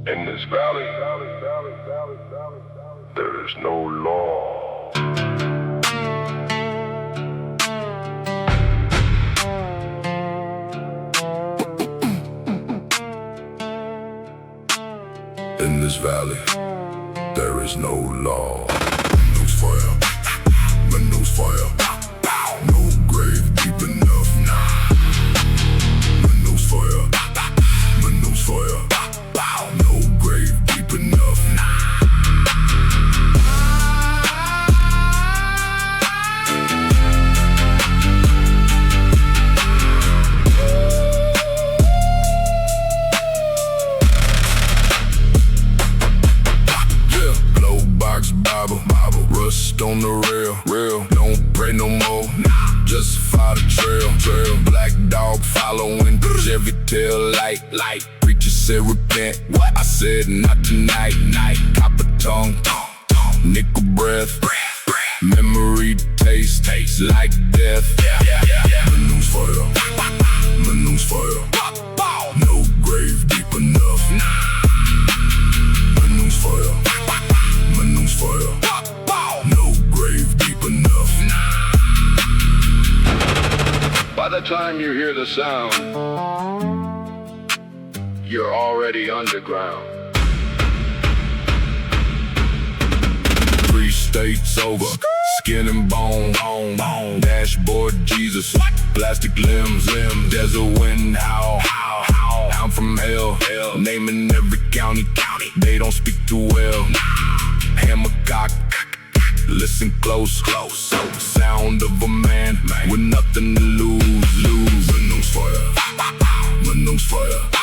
In this valley, there is no law. In this valley, there is no law. Mündungsfeuer, Mündungsfeuer. No grave deep enough, nah. Mündungsfeuer, Mündungsfeuer. No grave deep enough, nah. Bible, rust on the real, don't pray no more, just follow the trail, black dog following, Chevy tail light, preacher said repent, I said not tonight, copper tongue, nickel breath, memory taste like death, Mündungsfeuer, Mündungsfeuer, no grave deep enough, Mündungsfeuer, Mündungsfeuer, no grave deep enough. By the time you hear the sound, you're already underground. 3 states over, skin and bone, dashboard Jesus, plastic limbs, desert wind howl. I'm from hell, naming every county, they don't speak too well. Hammer cock, listen close, sound of a man with nothing to lose. Mündungsfeuer, Mündungsfeuer.